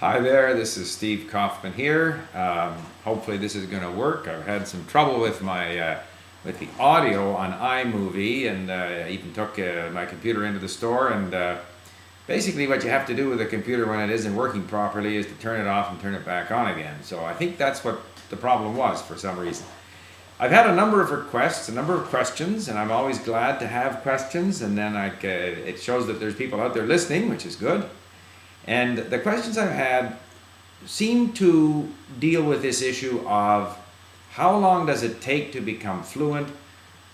Hi there, this is Steve Kaufmann here. Hopefully this is going to work. I've had some trouble with with the audio on iMovie, and I even took my computer into the store. And basically, what you have to do with a computer when it isn't working properly is to turn it off and turn it back on again. So I think that's what the problem was for some reason. I've had a number of requests, a number of questions, and I'm always glad to have questions. And then it shows that there's people out there listening, which is good. And the questions I've had seem to deal with this issue of how long does it take to become fluent?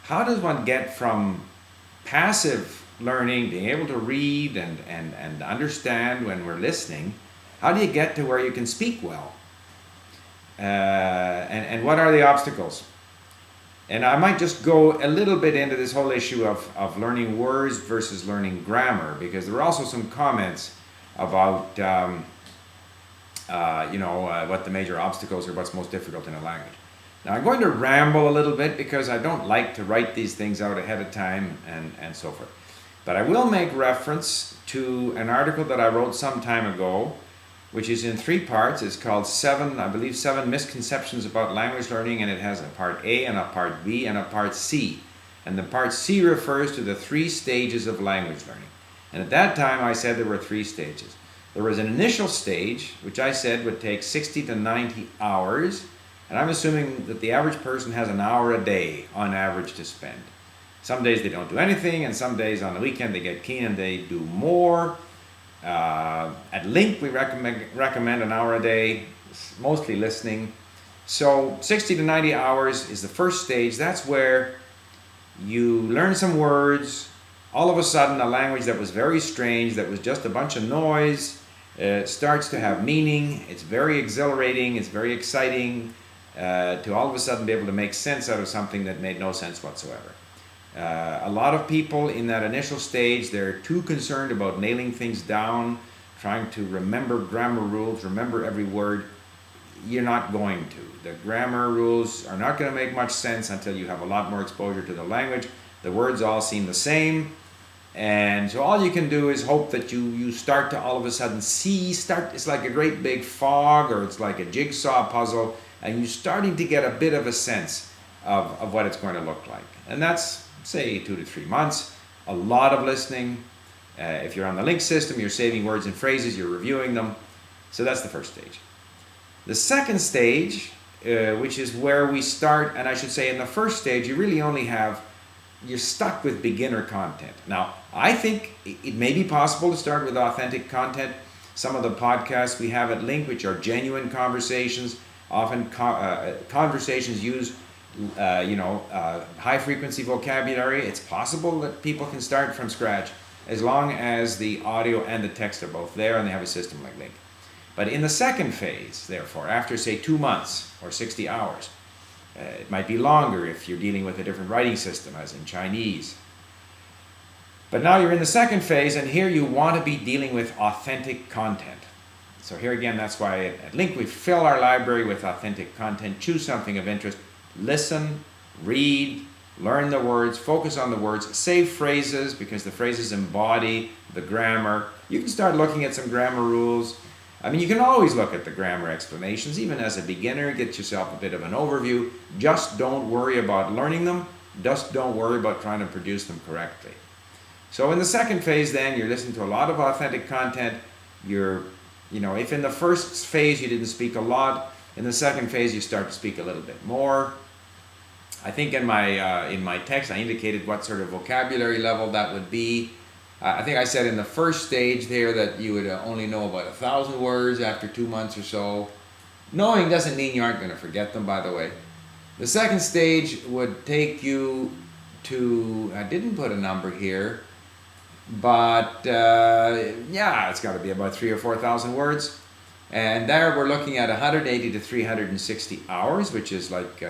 How does one get from passive learning, being able to read and understand when we're listening, how do you get to where you can speak well? And what are the obstacles? And I might just go a little bit into this whole issue of learning words versus learning grammar, because there are also some comments about what the major obstacles are, what's most difficult in a language. Now I'm going to ramble a little bit because I don't like to write these things out ahead of time and so forth. But I will make reference to an article that I wrote some time ago, which is in 3 parts. It's called seven misconceptions about language learning, and it has a part A and a part B and a part C. And the part C refers to the 3 stages of language learning. And at that time, I said there were 3 stages. There was an initial stage, which I said would take 60 to 90 hours. And I'm assuming that the average person has an hour a day on average to spend. Some days they don't do anything, and some days on the weekend they get keen and they do more. At Link, we recommend an hour a day, mostly listening. So 60 to 90 hours is the first stage. That's where you learn some words. All of a sudden, a language that was very strange, that was just a bunch of noise, starts to have meaning. It's very exhilarating, it's very exciting to all of a sudden be able to make sense out of something that made no sense whatsoever. A lot of people in that initial stage, they're too concerned about nailing things down, trying to remember grammar rules, remember every word. You're not going to. The grammar rules are not going to make much sense until you have a lot more exposure to the language. The words all seem the same. And so all you can do is hope that you start to all of a sudden it's like a great big fog, or it's like a jigsaw puzzle, and you're starting to get a bit of a sense of what it's going to look like. And that's, say, 2 to 3 months, a lot of listening. If you're on the Link system, you're saving words and phrases, you're reviewing them. So that's the first stage. The second stage, which is where we start, and I should say in the first stage, you're stuck with beginner content. Now, I think it may be possible to start with authentic content. Some of the podcasts we have at Link, which are genuine conversations, often conversations use high frequency vocabulary. It's possible that people can start from scratch as long as the audio and the text are both there and they have a system like Link. But in the second phase, therefore, after say 2 months or 60 hours, it might be longer if you're dealing with a different writing system, as in Chinese. But now you're in the second phase, and here you want to be dealing with authentic content. So here again, that's why at Link we fill our library with authentic content. Choose something of interest. Listen, read, learn the words, focus on the words, save phrases, because the phrases embody the grammar. You can start looking at some grammar rules. I mean, you can always look at the grammar explanations, even as a beginner, get yourself a bit of an overview. Just don't worry about learning them. Just don't worry about trying to produce them correctly. So in the second phase then, you're listening to a lot of authentic content. If in the first phase you didn't speak a lot, in the second phase you start to speak a little bit more. I think in my text I indicated what sort of vocabulary level that would be. I think I said in the first stage there that you would only know about 1,000 words after 2 months or so. Knowing doesn't mean you aren't going to forget them, by the way. The second stage would take you to, I didn't put a number here, but it's got to be about 3,000 or 4,000 words. And there we're looking at 180 to 360 hours, which is like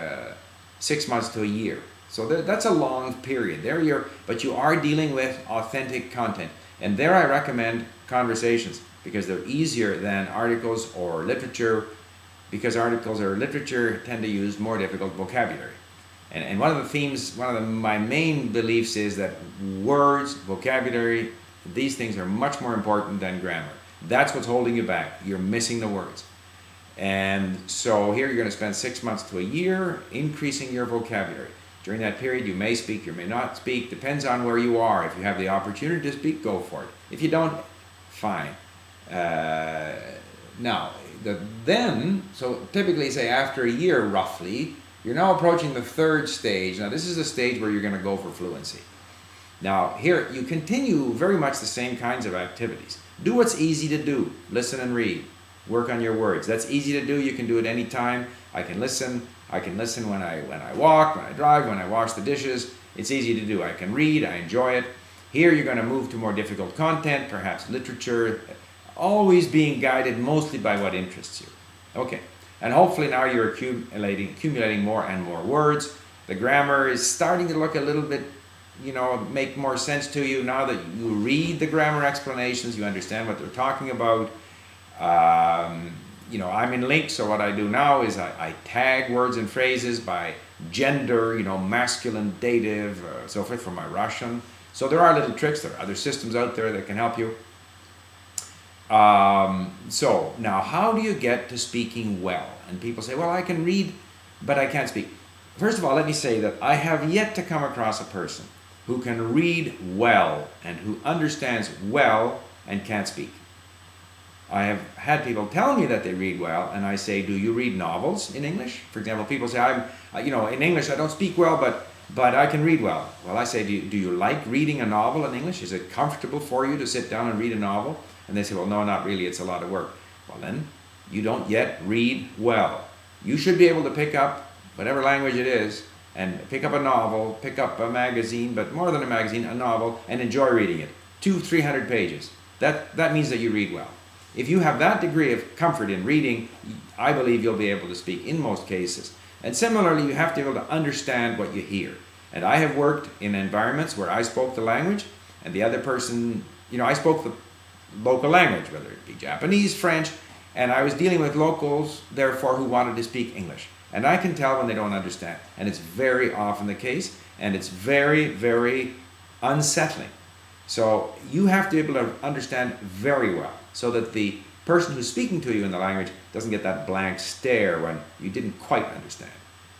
6 months to a year. So that's a long period. But you are dealing with authentic content. And there I recommend conversations, because they're easier than articles or literature, because articles or literature tend to use more difficult vocabulary. And one of the themes, my main beliefs is that words, vocabulary, these things are much more important than grammar. That's what's holding you back. You're missing the words. And so here you're going to spend 6 months to a year increasing your vocabulary. During that period, you may speak, you may not speak, depends on where you are. If you have the opportunity to speak, go for it. If you don't, fine. So typically say after a year roughly, you're now approaching the third stage. Now this is the stage where you're going to go for fluency. Now here you continue very much the same kinds of activities. Do what's easy to do. Listen and read. Work on your words. That's easy to do. You can do it anytime. I can listen when I walk, when I drive, when I wash the dishes. It's easy to do. I can read. I enjoy it. Here you're going to move to more difficult content, perhaps literature, always being guided mostly by what interests you. Okay. And hopefully now you're accumulating more and more words. The grammar is starting to look a little bit, make more sense to you now that you read the grammar explanations, you understand what they're talking about. I'm in LINQ, so what I do now is I tag words and phrases by gender, masculine, dative, so forth from my Russian. So there are little tricks. There are other systems out there that can help you. So now how do you get to speaking well? And people say, well, I can read, but I can't speak. First of all, let me say that I have yet to come across a person who can read well and who understands well and can't speak. I have had people tell me that they read well, and I say, do you read novels in English? For example, people say, in English I don't speak well, but I can read well. Well, I say, do you like reading a novel in English? Is it comfortable for you to sit down and read a novel? And they say, well, no, not really. It's a lot of work. Well, then, you don't yet read well. You should be able to pick up whatever language it is and pick up a novel, pick up a magazine, but more than a magazine, a novel, and enjoy reading it. 200-300 pages. That means that you read well. If you have that degree of comfort in reading, I believe you'll be able to speak in most cases. And similarly, you have to be able to understand what you hear. And I have worked in environments where I spoke the language, and the other person, I spoke the local language, whether it be Japanese, French, and I was dealing with locals, therefore, who wanted to speak English. And I can tell when they don't understand. And it's very often the case, and it's very, very unsettling. So you have to be able to understand very well so that the person who's speaking to you in the language doesn't get that blank stare when you didn't quite understand.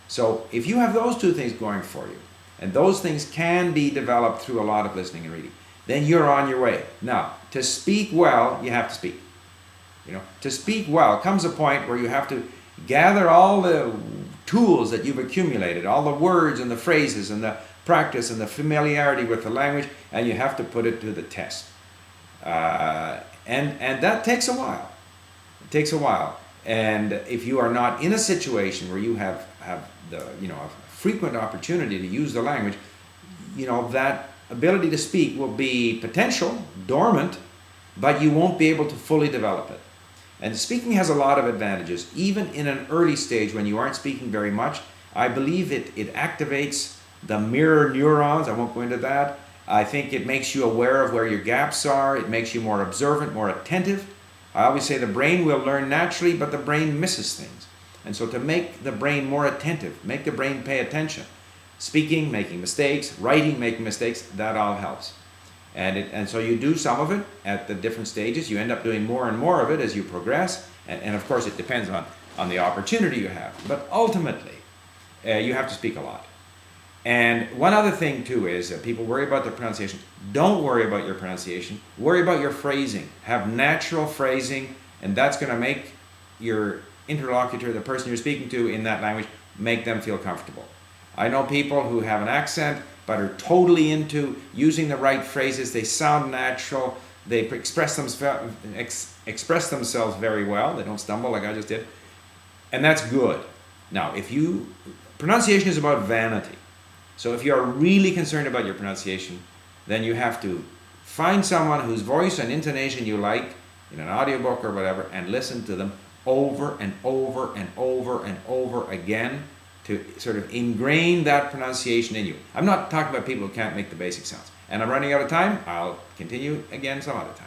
So if you have those two things going for you, and those things can be developed through a lot of listening and reading, then you're on your way. Now, to speak well, you have to speak. To speak well comes a point where you have to gather all the tools that you've accumulated, all the words and the phrases and the practice and the familiarity with the language, and you have to put it to the test. And that takes a while. It takes a while. And if you are not in a situation where you have the a frequent opportunity to use the language, that ability to speak will be potential, dormant, but you won't be able to fully develop it. And speaking has a lot of advantages. Even in an early stage when you aren't speaking very much, I believe it activates the mirror neurons. I won't go into that. I think it makes you aware of where your gaps are. It makes you more observant, more attentive. I always say the brain will learn naturally, but the brain misses things. And so to make the brain more attentive, make the brain pay attention, speaking, making mistakes, writing, making mistakes, that all helps. And so you do some of it at the different stages. You end up doing more and more of it as you progress. And of course, it depends on the opportunity you have. But ultimately, you have to speak a lot. And one other thing, too, is that people worry about their pronunciation. Don't worry about your pronunciation. Worry about your phrasing. Have natural phrasing, and that's going to make your interlocutor, the person you're speaking to in that language, make them feel comfortable. I know people who have an accent but are totally into using the right phrases. They sound natural. They express themselves very well. They don't stumble like I just did. And that's good. Now, pronunciation is about vanity. So if you are really concerned about your pronunciation, then you have to find someone whose voice and intonation you like in an audiobook or whatever and listen to them over and over and over and over again to sort of ingrain that pronunciation in you. I'm not talking about people who can't make the basic sounds. And I'm running out of time. I'll continue again some other time.